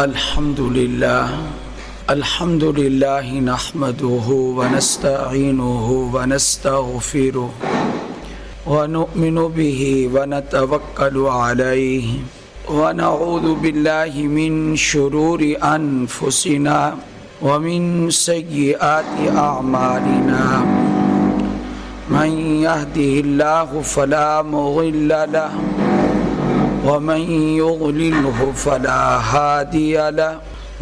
الحمد لله نحمده ونستعينه ونستغفره ونؤمن به ونتوكل عليه ونعوذ بالله من شرور أنفسنا ومن سيئات أعمالنا من يهده الله فلا مضل له ومن يضلله فلا هادي له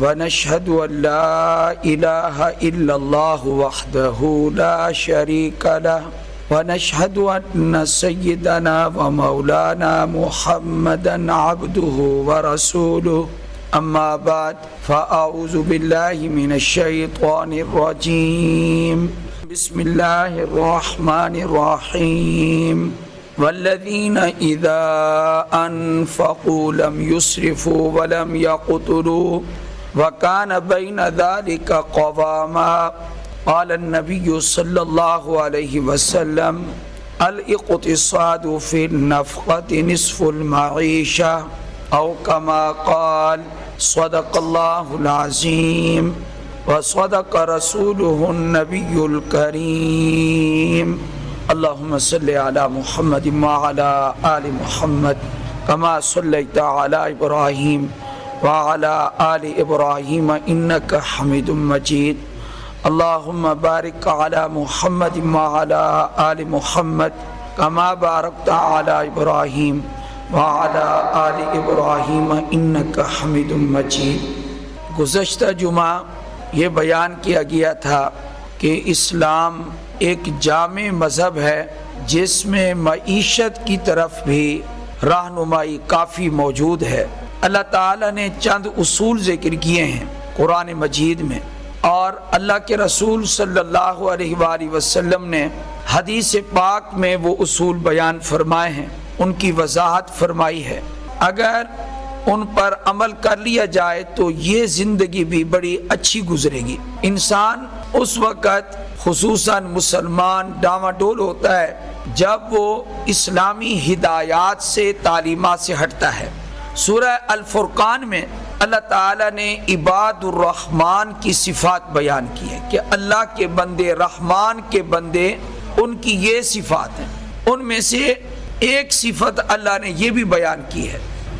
ونشهد أن لا إله إلا الله وحده لا شريك له ونشهد أن سيدنا ومولانا محمدا عبده ورسوله أما بعد فأعوذ بالله من الشيطان الرجيم بسم الله الرحمن الرحيم والذين إذا أنفقوا لم يسرفوا ولم يقتروا وكان بين ذلك قواما قال النبي صلى الله عليه وسلم الاقتصاد في النفقة نصف المعيشة أو كما قال صدق الله العظيم وصدق رسوله النبي الكريم اللهم صل على محمد وعلى آل محمد كما صليت على إبراهيم وعلى آل إبراهيم إنك حميد مجيد اللهم بارك على محمد وعلى آل محمد كما باركت على إبراهيم وعلى آل إبراهيم إنك حميد مجيد. گزشتہ جمعہ یہ بیان کیا گیا تھا کہ اسلام ایک جامع مذہب ہے جس میں معیشت کی طرف بھی رہنمائی کافی موجود ہے. اللہ تعالیٰ نے چند اصول ذکر کیے ہیں قرآن مجید میں، اور اللہ کے رسول صلی اللہ علیہ وآلہ وسلم نے حدیث پاک میں وہ اصول بیان فرمائے ہیں، ان کی وضاحت فرمائی ہے. اگر ان پر عمل کر لیا جائے تو یہ زندگی بھی بڑی اچھی گزرے گی. انسان اس وقت خصوصاً مسلمان ڈاواڈول ہوتا ہے جب وہ اسلامی ہدایات سے، تعلیمات سے ہٹتا ہے. سورہ الفرقان میں اللہ تعالیٰ نے عباد الرحمن کی صفات بیان کی ہے کہ اللہ کے بندے، رحمان کے بندے، ان کی یہ صفات ہیں. ان میں سے ایک صفت اللہ نے یہ بھی بیان کی ہے،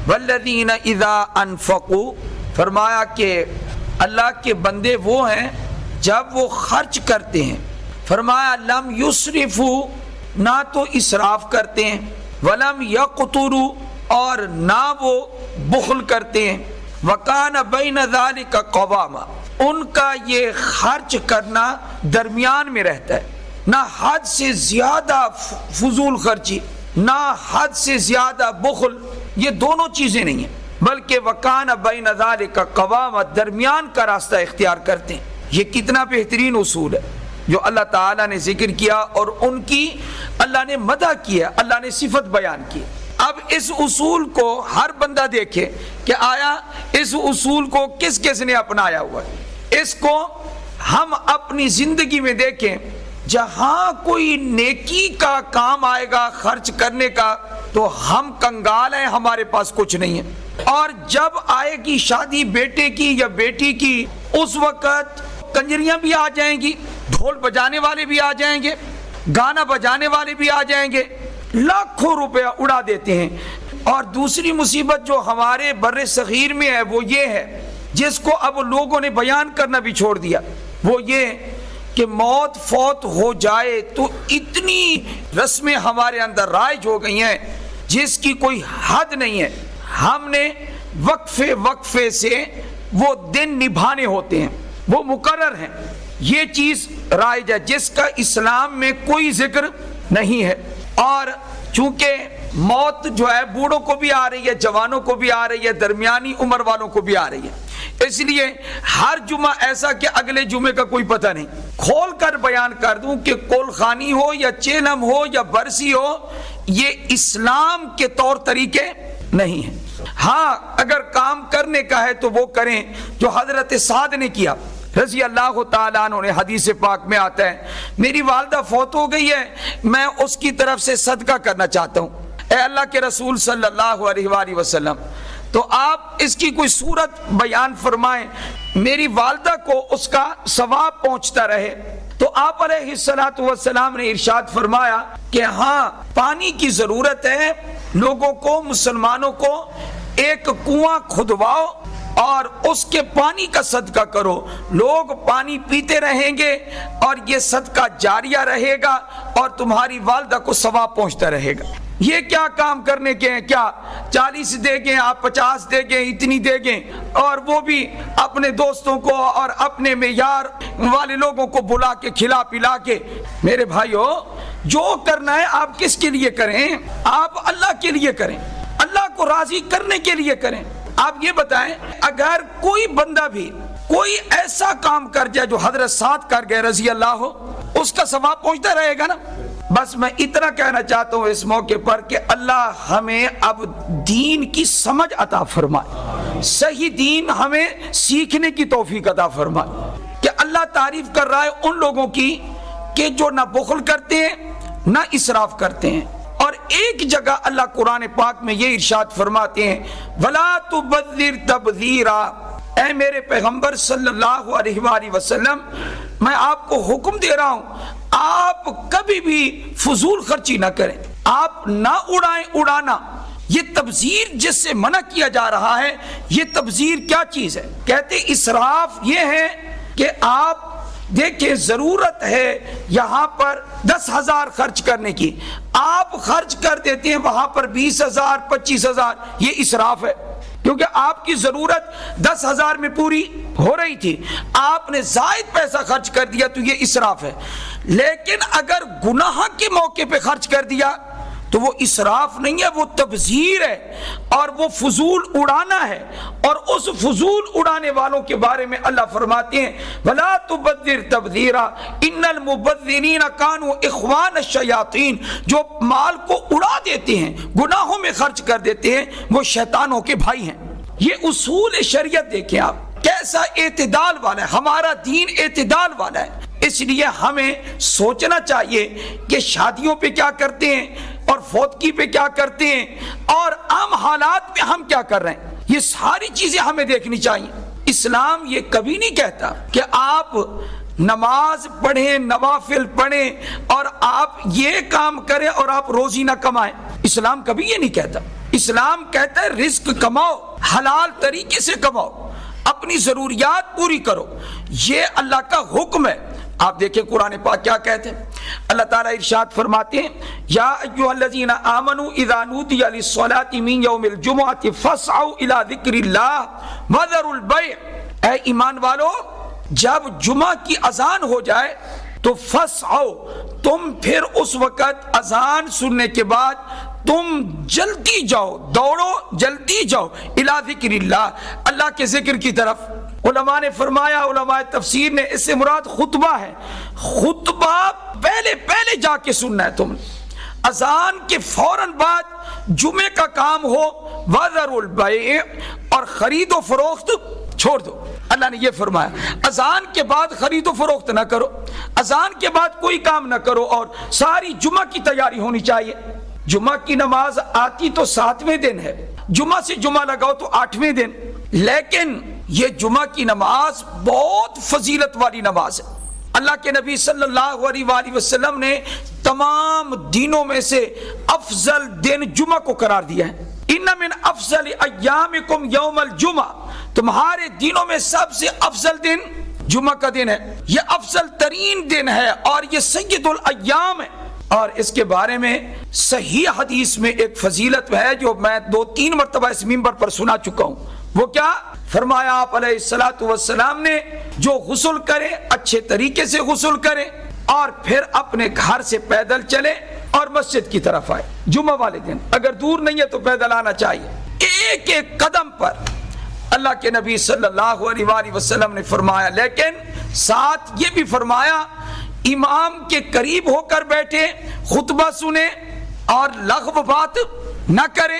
والذین اذا انفقوا، فرمایا کہ اللہ کے بندے وہ ہیں جب وہ خرچ کرتے ہیں، فرمایا لم یسرفوا، نہ تو اسراف کرتے ہیں، ولم یقتروا، اور نہ وہ بخل کرتے ہیں، وکان بین ذلک قواما، ان کا یہ خرچ کرنا درمیان میں رہتا ہے، نہ حد سے زیادہ فضول خرچی، نہ حد سے زیادہ بخل، یہ دونوں چیزیں نہیں ہیں، بلکہ وکان بین ذلک قواما، درمیان کا راستہ اختیار کرتے ہیں. یہ کتنا بہترین اصول ہے جو اللہ تعالیٰ نے ذکر کیا اور ان کی اللہ نے مدح کیا، اللہ نے صفت بیان کی. اب اس اصول کو ہر بندہ دیکھے کہ آیا اس اصول کو کس کس نے اپنایا ہوا ہے. اس کو ہم اپنی زندگی میں دیکھیں، جہاں کوئی نیکی کا کام آئے گا خرچ کرنے کا تو ہم کنگال ہیں، ہمارے پاس کچھ نہیں ہے. اور جب آئے گی شادی بیٹے کی یا بیٹی کی، اس وقت کنجریاں بھی آ جائیں گی، ڈھول بجانے والے بھی آ جائیں گے، گانا بجانے والے بھی آ جائیں گے، لاکھوں روپے اڑا دیتے ہیں. اور دوسری مصیبت جو ہمارے بر صغیر میں ہے وہ یہ ہے، جس کو اب لوگوں نے بیان کرنا بھی چھوڑ دیا، وہ یہ کہ موت فوت ہو جائے تو اتنی رسمیں ہمارے اندر رائج ہو گئی ہیں جس کی کوئی حد نہیں ہے. ہم نے وقفے سے وہ دن نبھانے ہوتے ہیں، وہ مقرر ہیں. یہ چیز رائج ہے جس کا اسلام میں کوئی ذکر نہیں ہے. اور چونکہ موت جو ہے بوڑھوں کو بھی آ رہی ہے، جوانوں کو بھی آ رہی ہے، درمیانی عمر والوں کو بھی آ رہی ہے، اس لیے ہر جمعہ ایسا کہ اگلے جمعے کا کوئی پتہ نہیں، کھول کر بیان کر دوں کہ کول خانی ہو یا چینم ہو یا برسی ہو، یہ اسلام کے طور طریقے نہیں ہیں. ہاں اگر کام کرنے کا ہے تو وہ کریں جو حضرت سعد نے کیا رضی اللہ تعالیٰ عنہ نے، حدیث پاک میں آتا ہے میری والدہ فوت ہو گئی ہے، میں اس کی طرف سے صدقہ کرنا چاہتا ہوں. اے اللہ کے رسول صلی اللہ علیہ وآلہ وسلم تو آپ اس کی کوئی صورت بیان فرمائیں میری والدہ کو اس کا ثواب پہنچتا رہے۔ تو آپ علیہ الصلوۃ والسلام نے ارشاد فرمایا کہ ہاں پانی کی ضرورت ہے، لوگوں کو، مسلمانوں کو ایک کنواں کھدواؤ اور اس کے پانی کا صدقہ کرو، لوگ پانی پیتے رہیں گے اور یہ صدقہ جاریہ رہے گا اور تمہاری والدہ کو ثواب پہنچتا رہے گا۔ یہ کیا کام کرنے کے ہیں؟ کیا 40 دے گے، آپ 50 دے گے، اتنی دے گے، اور وہ بھی اپنے دوستوں کو اور اپنے معیار والے لوگوں کو بلا کے کھلا پلا کے۔ میرے بھائیو، جو کرنا ہے آپ کس کے لیے کریں؟ آپ اللہ کے لیے کریں، اللہ کو راضی کرنے کے لیے کریں۔ آپ یہ بتائیں، اگر کوئی بندہ بھی کوئی ایسا کام کر جائے جو حضرت سعد کر گئے رضی اللہ ہو، اس کا ثواب پہنچتا رہے گا نا۔ بس میں اتنا کہنا چاہتا ہوں اس موقع پر کہ اللہ ہمیں اب دین کی سمجھ عطا فرمائے، صحیح دین ہمیں سیکھنے کی توفیق عطا فرمائے۔ کہ اللہ تعریف کر رہا ہے ان لوگوں کی کہ جو نہ بخل کرتے ہیں نہ اسراف کرتے ہیں، اور ایک جگہ اللہ قرآن پاک میں یہ ارشاد فرماتے ہیں وَلَا تُبَذِّرْ تَبْذِيرًا، اے میرے پیغمبر صلی اللہ علیہ وآلہ وسلم، میں آپ کو حکم دے رہا ہوں آپ کبھی بھی فضول خرچی نہ کریں، آپ نہ اڑائیں اڑانا۔ یہ تبذیر جس سے منع کیا جا رہا ہے، یہ تبذیر کیا چیز ہے؟ کہتے اسراف یہ ہے کہ آپ دیکھیں ضرورت ہے یہاں پر 10,000 خرچ کرنے کی، آپ خرچ کر دیتے ہیں وہاں پر 20,000 25,000، یہ اسراف ہے، کیونکہ آپ کی ضرورت 10,000 میں پوری ہو رہی تھی، آپ نے زائد پیسہ خرچ کر دیا تو یہ اسراف ہے۔ لیکن اگر گناہ کے موقع پہ خرچ کر دیا تو وہ اسراف نہیں ہے، وہ تبذیر ہے اور وہ فضول اڑانا ہے۔ اور اس فضول اڑانے والوں کے بارے میں اللہ فرماتے ہیں وَلَا تُبَذِّرْ تَبْذِيرًا إِنَّ الْمُبَذِّرِينَ كَانُوا إِخْوَانَ الشَّيَاطِينَ، جو مال کو اڑا دیتے ہیں، گناہوں میں خرچ کر دیتے ہیں، وہ شیطانوں کے بھائی ہیں۔ یہ اصول شریعت دیکھیں آپ کیسا اعتدال والا ہے، ہمارا دین اعتدال والا ہے۔ اس لیے ہمیں سوچنا چاہیے کہ شادیوں پہ کیا کرتے ہیں اور فوتگی پہ کیا کرتے ہیں اور عام حالات میں ہم کیا کر رہے ہیں، یہ ساری چیزیں ہمیں دیکھنی چاہیے۔ اسلام یہ کبھی نہیں کہتا کہ آپ نماز پڑھیں، نوافل پڑھیں اور آپ یہ کام کریں اور آپ روزی نہ کمائیں، اسلام کبھی یہ نہیں کہتا۔ اسلام کہتا ہے رزق کماؤ، حلال طریقے سے کماؤ، اپنی ضروریات پوری کرو، یہ اللہ کا حکم ہے۔ آپ دیکھیں قرآن پاک کیا کہتے ہیں، اللہ تعالیٰ ارشاد فرماتے ہیں یا ایھا الذین آمنوا اذا نودی للصلاۃ من یوم الجمعۃ فاسعوا الی ذکر اللہ وذروا البیع، اے ایمان والو جب جمعہ کی اذان ہو جائے تو فاسعوا، تم پھر اس وقت اذان سننے کے بعد تم جلدی جاؤ، دوڑو، جلدی جاؤ الی ذکر اللہ، اللہ کے ذکر کی طرف۔ علماء نے فرمایا، علماء تفسیر نے، اس سے مراد خطبہ ہے، خطبہ پہلے جا کے سننا ہے تم، اذان کے فوراً بعد جمعے کا کام ہو، وذروا البیع، اور خرید و فروخت چھوڑ دو۔ اللہ نے یہ فرمایا اذان کے بعد خرید و فروخت نہ کرو، اذان کے بعد کوئی کام نہ کرو، اور ساری جمعہ کی تیاری ہونی چاہیے۔ جمعہ کی نماز آتی تو 7ویں دن ہے، جمعہ سے جمعہ لگاؤ تو 8ویں دن، لیکن یہ جمعہ کی نماز بہت فضیلت والی نماز ہے۔ اللہ کے نبی صلی اللہ علیہ وآلہ وسلم نے تمام دنوں میں سے افضل دن جمعہ کو قرار دیا ہے۔ ان من افضل ایامکم یوم الجمعہ، تمہارے دنوں میں سب سے افضل دن جمعہ کا دن ہے، یہ افضل ترین دن ہے اور یہ سید الایام ہے۔ اور اس کے بارے میں صحیح حدیث میں ایک فضیلت ہے جو میں 2-3 مرتبہ اس منبر پر سنا چکا ہوں۔ وہ کیا فرمایا آپ علیہ الصلوۃ والسلام نے، جو غسل کرے اچھے طریقے سے غسل کرے اور پھر اپنے گھر سے پیدل چلے اور مسجد کی طرف آئے جمعہ والے دن، اگر دور نہیں ہے تو پیدل آنا چاہیے۔ ایک ایک قدم پر اللہ کے نبی صلی اللہ علیہ وآلہ وسلم نے فرمایا، لیکن ساتھ یہ بھی فرمایا امام کے قریب ہو کر بیٹھے، خطبہ سنے اور لغو بات نہ کرے۔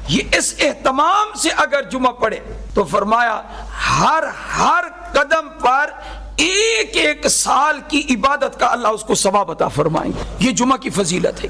یہ اس اہتمام سے اگر جمعہ پڑھے تو فرمایا ہر قدم پر ایک ایک سال کی عبادت کا اللہ اس کو ثواب عطا فرمائیں گے۔ یہ جمعہ کی فضیلت ہے۔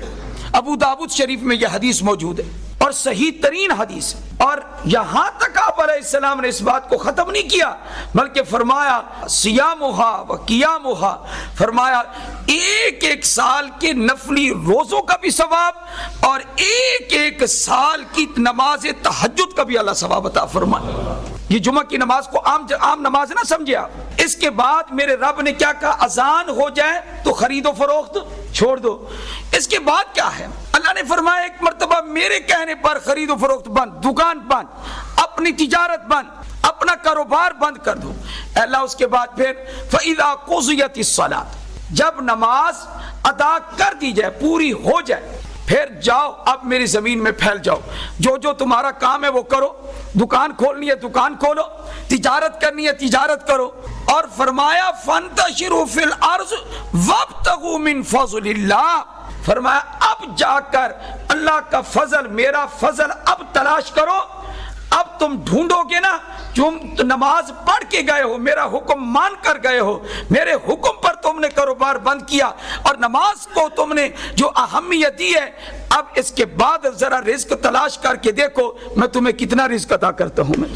ابو داؤد شریف میں یہ حدیث موجود ہے۔ اور اور صحیح ترین حدیث. اور یہاں تک آپ علیہ السلام نے اس بات کو ختم نہیں کیا بلکہ فرمایا صیامھا و قیامھا، فرمایا ایک ایک سال کے نفلی روزوں کا بھی ثواب اور ایک ایک سال کی نماز تہجد کا بھی اللہ ثواب عطا فرمائے. یہ جمعہ کی نماز کو عام نماز نہ سمجھے آپ. اس کے بعد میرے رب نے کیا کہا؟ اذان ہو جائے تو خرید و فروخت چھوڑ دو. اس کے بعد کیا ہے؟ اللہ نے فرمایا ایک مرتبہ میرے کہنے پر خرید و فروخت بند، دکان بند، اپنی تجارت بند، اپنا کاروبار بند کر دو. اللہ اس کے بعد پھر فَإِذَا قُضِيَتِ الصَّلَاةُ، جب نماز ادا کر دی جائے، پوری ہو جائے، پھر جاؤ اب میری زمین میں پھیل جاؤ، جو جو تمہارا کام ہے وہ کرو، دکان کھولنی ہے دکان کھولو، تجارت کرنی ہے تجارت کرو. اور فرمایا فَانْتَشِرُوا فِي الْأَرْضِ وَابْتَغُوا مِنْ فَضْلِ اللَّهِ، فرمایا اب جا کر اللہ کا فضل، میرا فضل اب تلاش کرو. اب تم ڈھونڈو گے نا، تم نماز پڑھ کے گئے ہو، میرا حکم مان کر گئے ہو، میرے حکم پر تم نے کاروبار بند کیا اور نماز کو تم نے جو اہمیت دی ہے، اب اس کے بعد ذرا رزق تلاش کر کے دیکھو میں تمہیں کتنا رزق عطا کرتا ہوں. میں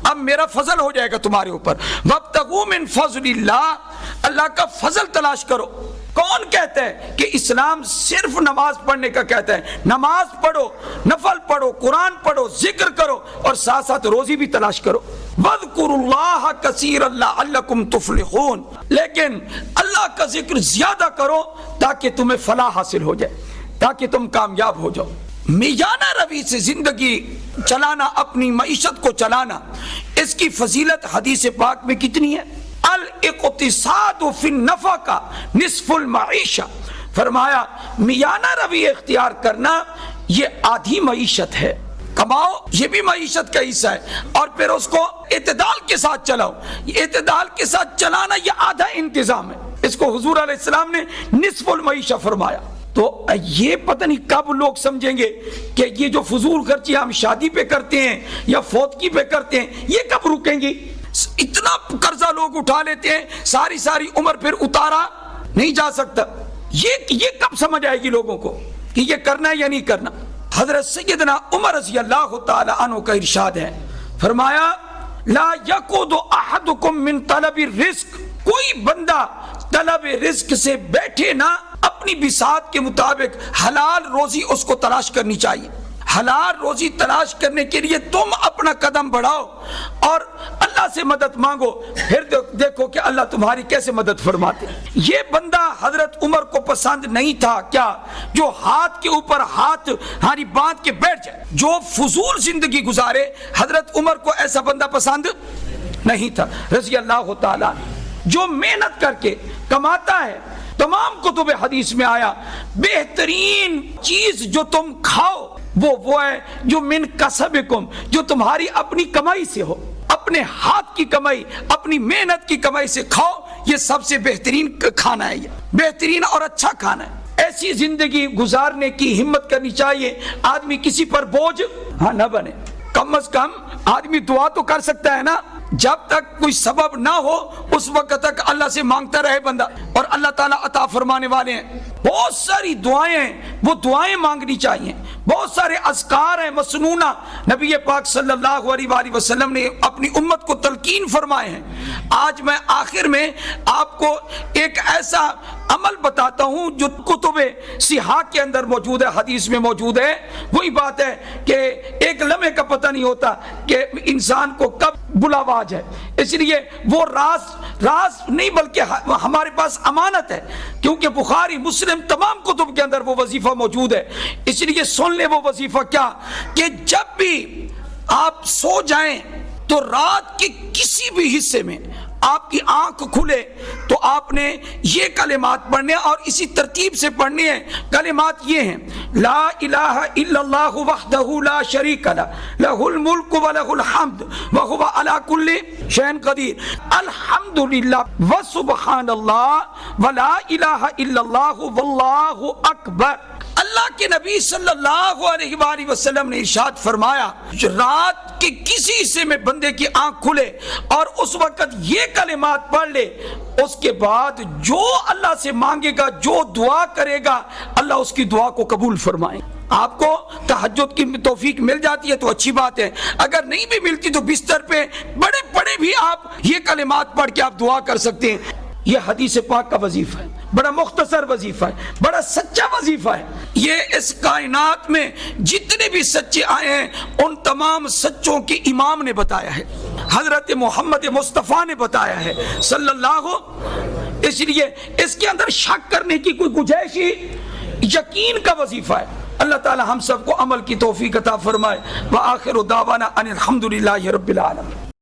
اب میرا فضل ہو جائے گا تمہارے اوپر. وَابْتَغُوا مِنْ فَضْلِ اللَّهِ، اللہ کا فضل تلاش کرو. کون کہتا ہے کہ اسلام صرف نماز پڑھنے کا کہتا ہے؟ نماز پڑھو، نفل پڑھو، قرآن پڑھو، ذکر کرو اور ساتھ ساتھ روزی بھی تلاش کرو. وَاذْكُرُوا اللَّهَ كَثِيرًا لَعَلَّكُمْ تُفْلِحُونَ، لیکن اللہ کا ذکر زیادہ کرو تاکہ تمہیں فلاح حاصل ہو جائے، تاکہ تم کامیاب ہو جاؤ. میانہ روی سے زندگی چلانا، اپنی معیشت کو چلانا، اس کی فضیلت حدیث پاک میں کتنی ہے؟ الاقتصاد فی النفقہ نصف المعیشہ، فرمایا میانہ روی اختیار کرنا یہ آدھی معیشت ہے. کماؤ، یہ بھی معیشت کا حصہ ہے، اور پھر اس کو اعتدال کے ساتھ چلاؤ. یہ اعتدال کے ساتھ چلانا یہ آدھا انتظام ہے. اس کو حضور علیہ السلام نے نصف المعیشہ فرمایا. تو یہ پتہ نہیں کب لوگ سمجھیں گے کہ یہ جو فضول خرچی ہم شادی پہ کرتے ہیں یا فوتگی پہ کرتے ہیں یہ کب رکیں گی. اتنا قرضہ لوگ اٹھا لیتے ہیں، ساری عمر پھر اتارا نہیں جا سکتا. یہ کب سمجھ آئے گی لوگوں کو کہ یہ کرنا ہے یا نہیں کرنا. حضرت سیدنا عمر رضی اللہ تعالی عنہ کا ارشاد ہے، فرمایا لا یقود احدکم من طلب الرزق، کوئی بندہ طلب رزق سے بیٹھے نہ، اپنی بساط کے مطابق حلال روزی اس کو تلاش کرنی چاہیے. حلال روزی تلاش کرنے کے لیے تم اپنا قدم بڑھاؤ اور اللہ سے مدد مانگو، پھر دیکھو کہ اللہ تمہاری کیسے مدد فرماتے. یہ بندہ حضرت عمر کو پسند نہیں تھا کیا؟ جو ہاتھ کے اوپر ہاتھ باندھ کے بیٹھ جائے، جو فضول زندگی گزارے. حضرت عمر کو ایسا بندہ پسند نہیں تھا رضی اللہ تعالیٰ. جو محنت کر کے کماتا ہے، تمام کتب حدیث میں آیا بہترین چیز جو تم کھاؤ وہ ہے جو من کسبکم، جو تمہاری اپنی کمائی سے ہو، اپنے ہاتھ کی کمائی، اپنی محنت کی کمائی سے کھاؤ. یہ سب سے بہترین کھانا ہے، یہ بہترین اور اچھا کھانا ہے. ایسی زندگی گزارنے کی ہمت کرنی چاہیے. آدمی کسی پر بوجھ نہ بنے. کم از کم آدمی دعا تو کر سکتا ہے نا، جب تک کوئی سبب نہ ہو اس وقت تک اللہ سے مانگتا رہے بندہ، اور اللہ تعالیٰ عطا فرمانے والے ہیں. بہت ساری دعائیں ہیں، وہ دعائیں مانگنی چاہیے. بہت سارے اذکار ہیں مسنونہ، نبی پاک صلی اللہ علیہ وآلہ وسلم نے اپنی امت کو تلقین فرمائے ہیں. آج میں آخر میں آپ کو ایک ایسا عمل بتاتا ہوں جو کتب صحاح کے اندر موجود ہے، حدیث میں موجود ہے. وہی بات ہے کہ ایک لمحے کا پتہ نہیں ہوتا کہ انسان کو کب بلاوا آ جائے. اس لیے وہ راز نہیں بلکہ ہمارے پاس امانت ہے، کیونکہ بخاری مسلم تمام کتب کے اندر وہ وظیفہ موجود ہے. اس لیے سن لیں وہ وظیفہ کیا، کہ جب بھی آپ سو جائیں تو رات کے کسی بھی حصے میں آپ کی آنکھ کھلے تو آپ نے یہ کلمات پڑھنے اور اسی ترتیب سے پڑھنے ہیں. کلمات یہ ہیں: لا الہ الا اللہ وحدہ لا شریک لہ لہ الملک ولہ الحمد وہو علی کل شیء قدیر، الحمدللہ وسبحان اللہ ولا الہ الا اللہ واللہ اکبر. اللہ کے نبی صلی اللہ علیہ وآلہ وسلم نے ارشاد فرمایا، رات کے کسی حصے میں بندے کی آنکھ کھلے اور اس وقت یہ کلمات پڑھ لے، اس کے بعد جو اللہ سے مانگے گا، جو دعا کرے گا، اللہ اس کی دعا کو قبول فرمائے. آپ کو تہجد کی توفیق مل جاتی ہے تو اچھی بات ہے، اگر نہیں بھی ملتی تو بستر پہ بڑے بڑے بھی آپ یہ کلمات پڑھ کے آپ دعا کر سکتے ہیں۔ یہ حدیث پاک کا وظیفہ ہے، بڑا مختصر وظیفہ ہے، بڑا سچا وظیفہ ہے۔ یہ اس کائنات میں جتنے بھی سچے آئے ہیں ان تمام سچوں کے امام نے بتایا ہے، حضرت محمد مصطفیٰ نے بتایا ہے صلی اللہ۔ اس لیے اس کے اندر شک کرنے کی کوئی گنجائش ہی، یقین کا وظیفہ ہے۔ اللہ تعالی ہم سب کو عمل کی توفیق عطا فرمائے۔ وآخر دعوانا ان الحمدللہ رب العالمین۔